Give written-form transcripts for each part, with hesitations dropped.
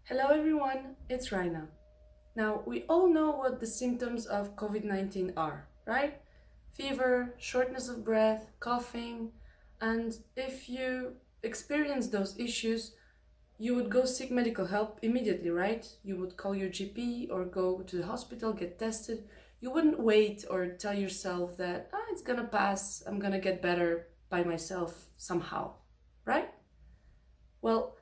Hello everyone, it's Rayna. Now, we all know what the symptoms of COVID-19 are, right? Fever, shortness of breath, coughing, and if you experience those issues, you would go seek medical help immediately, right? You would call your GP or go to the hospital, get tested. You wouldn't wait or tell yourself that, it's gonna pass, I'm gonna get better by myself somehow, right? Well,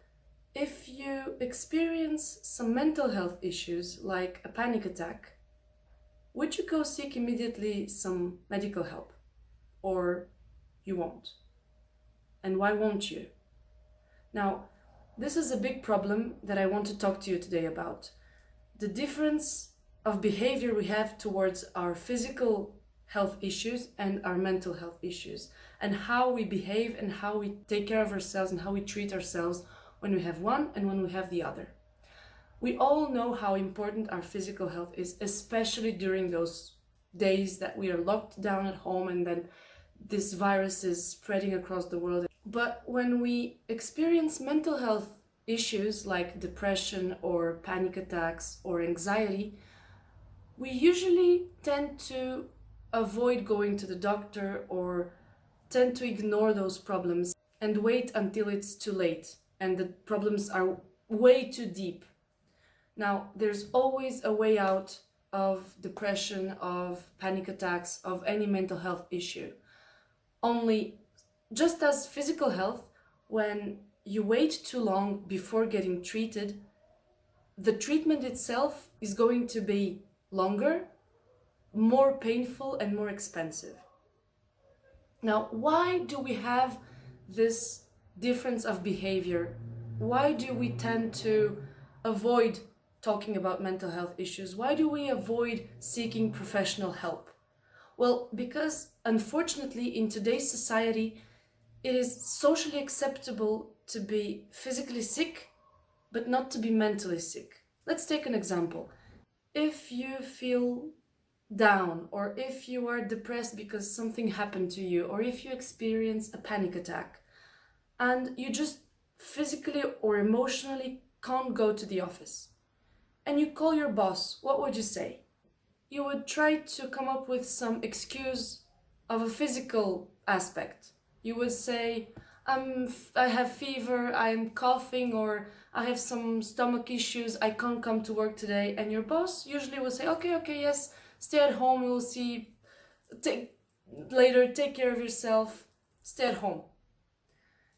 if you experience some mental health issues like a panic attack, would you go seek immediately some medical help? Or you won't? And why won't you? Now, this is a big problem that I want to talk to you today about. The difference of behavior we have towards our physical health issues and our mental health issues, and how we behave and how we take care of ourselves and how we treat ourselves when we have one and when we have the other. We all know how important our physical health is, especially during those days that we are locked down at home and then this virus is spreading across the world. But when we experience mental health issues like depression or panic attacks or anxiety, we usually tend to avoid going to the doctor or tend to ignore those problems and wait until it's too late and the problems are way too deep. Now, there's always a way out of depression, of panic attacks, of any mental health issue. Only, just as physical health, when you wait too long before getting treated, the treatment itself is going to be longer, more painful, and more expensive. Now, why do we have this difference of behavior? Why do we tend to avoid talking about mental health issues? Why do we avoid seeking professional help? Well, because unfortunately in today's society, it is socially acceptable to be physically sick, but not to be mentally sick. Let's take an example. If you feel down, or if you are depressed because something happened to you, or if you experience a panic attack, and you just physically or emotionally can't go to the office, and you call your boss, what would you say? You would try to come up with some excuse of a physical aspect. You would say, I have fever, I'm coughing, or I have some stomach issues, I can't come to work today. And your boss usually will say, okay, yes, stay at home, we'll see, take care of yourself, stay at home.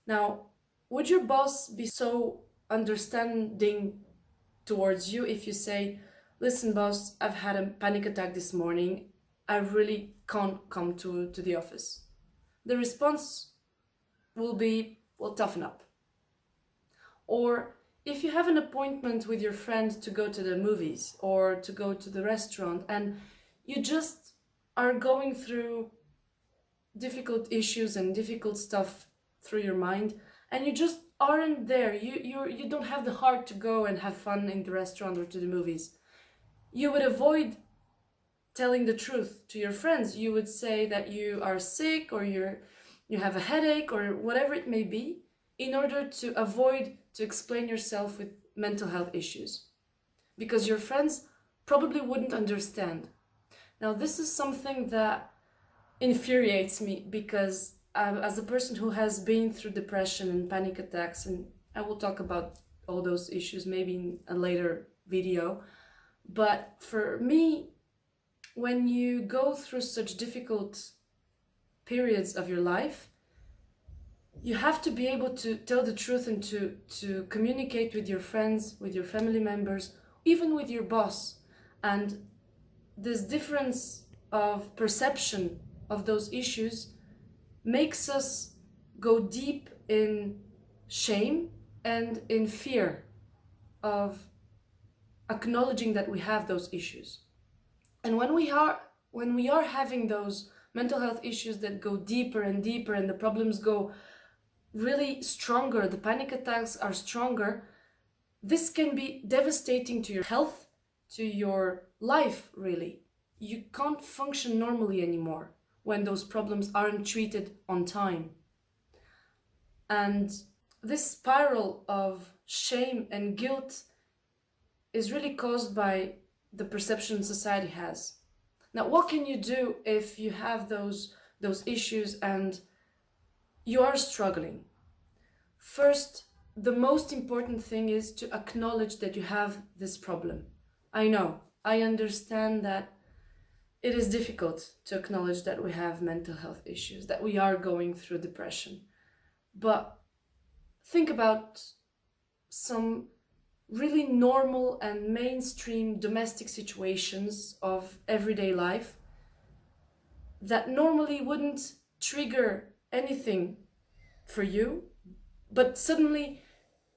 Now, would your boss be so understanding towards you if you say, listen, boss, I've had a panic attack this morning, I really can't come to the office? The response will be, well, toughen up. Or if you have an appointment with your friend to go to the movies or to go to the restaurant and you just are going through difficult issues and difficult stuff through your mind and you just aren't there, you don't have the heart to go and have fun in the restaurant or to the movies, you would avoid telling the truth to your friends. You would say that you are sick or you have a headache or whatever it may be, in order to avoid to explain yourself with mental health issues, because your friends probably wouldn't understand. Now, this is something that infuriates me because as a person who has been through depression and panic attacks, and I will talk about all those issues maybe in a later video, but for me, when you go through such difficult periods of your life, you have to be able to tell the truth and to communicate with your friends, with your family members, even with your boss. And this difference of perception of those issues makes us go deep in shame and in fear of acknowledging that we have those issues. And when we are having those mental health issues that go deeper and deeper and the problems go really stronger, the panic attacks are stronger, this can be devastating to your health, to your life, really. You can't function normally anymore when those problems aren't treated on time. And this spiral of shame and guilt is really caused by the perception society has. Now, what can you do if you have those issues and you are struggling? First, the most important thing is to acknowledge that you have this problem. I know, I understand that it is difficult to acknowledge that we have mental health issues, that we are going through depression. But think about some really normal and mainstream domestic situations of everyday life that normally wouldn't trigger anything for you, but suddenly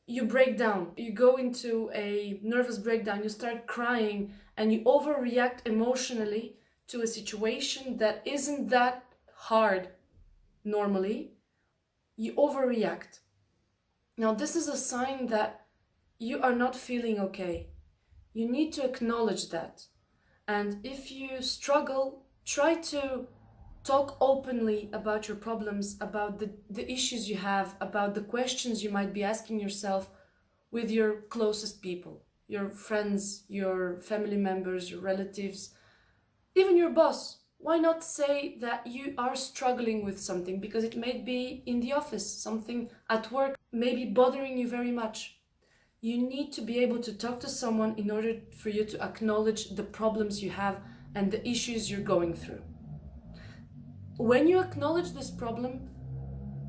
you break down, you go into a nervous breakdown, you start crying, and you overreact emotionally to a situation that isn't that hard normally. You overreact. Now, this is a sign that you are not feeling okay. You need to acknowledge that. And if you struggle, try to talk openly about your problems, about the issues you have, about the questions you might be asking yourself with your closest people, your friends, your family members, your relatives, even your boss. Why not say that you are struggling with something, because it may be in the office, something at work may be bothering you very much. You need to be able to talk to someone in order for you to acknowledge the problems you have and the issues you're going through. When you acknowledge this problem,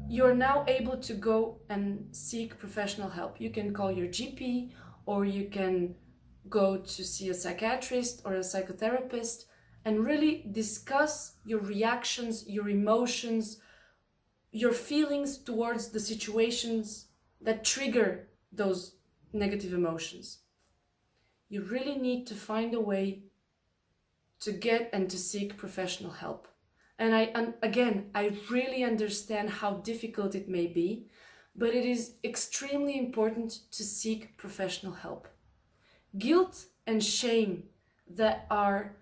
you're now able to go and seek professional help. You can call your GP, or you can go to see a psychiatrist or a psychotherapist and really discuss your reactions, your emotions, your feelings towards the situations that trigger those negative emotions. You really need to find a way to get and to seek professional help. And I really understand how difficult it may be, but it is extremely important to seek professional help. Guilt and shame that are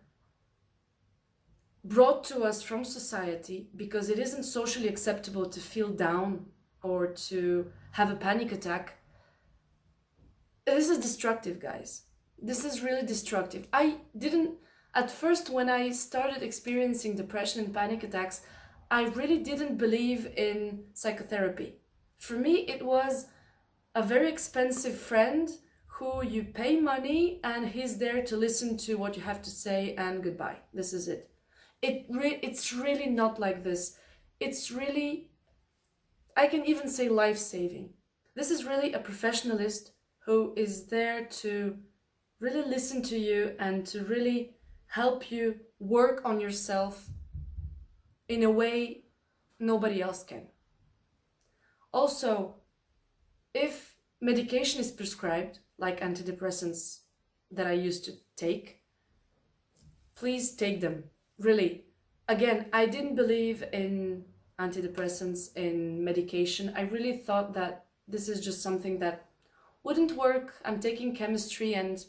brought to us from society, because it isn't socially acceptable to feel down or to have a panic attack, this is destructive, guys. This is really destructive. At first, when I started experiencing depression and panic attacks, I really didn't believe in psychotherapy. For me, it was a very expensive friend who you pay money and he's there to listen to what you have to say and goodbye. This is it. It's really not like this. It's really, I can even say, life-saving. This is really a professionalist who is there to really listen to you and to really help you work on yourself in a way nobody else can. Also, if medication is prescribed, like antidepressants that I used to take, please take them. Really. Again, I didn't believe in antidepressants, in medication. I really thought that this is just something that wouldn't work. I'm taking chemistry and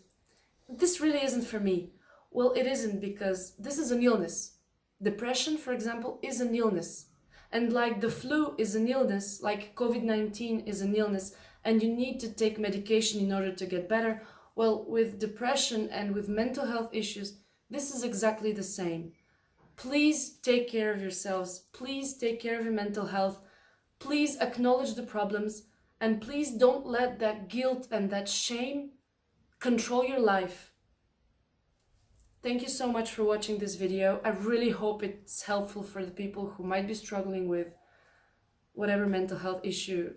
this really isn't for me. Well, it isn't, because this is an illness. Depression, for example, is an illness. And like the flu is an illness, like COVID-19 is an illness, and you need to take medication in order to get better. Well, with depression and with mental health issues, this is exactly the same. Please take care of yourselves. Please take care of your mental health. Please acknowledge the problems, and please don't let that guilt and that shame control your life. Thank you so much for watching this video. I really hope it's helpful for the people who might be struggling with whatever mental health issue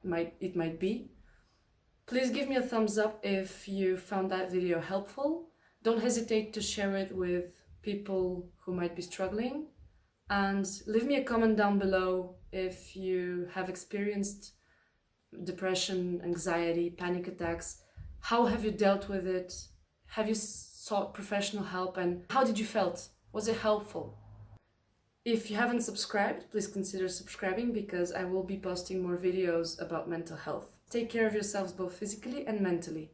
it might be. Please give me a thumbs up if you found that video helpful. Don't hesitate to share it with people who might be struggling. And leave me a comment down below if you have experienced depression, anxiety, panic attacks. How have you dealt with it? Have you sought professional help, and how did you felt? Was it helpful? If you haven't subscribed, please consider subscribing, because I will be posting more videos about mental health. Take care of yourselves both physically and mentally.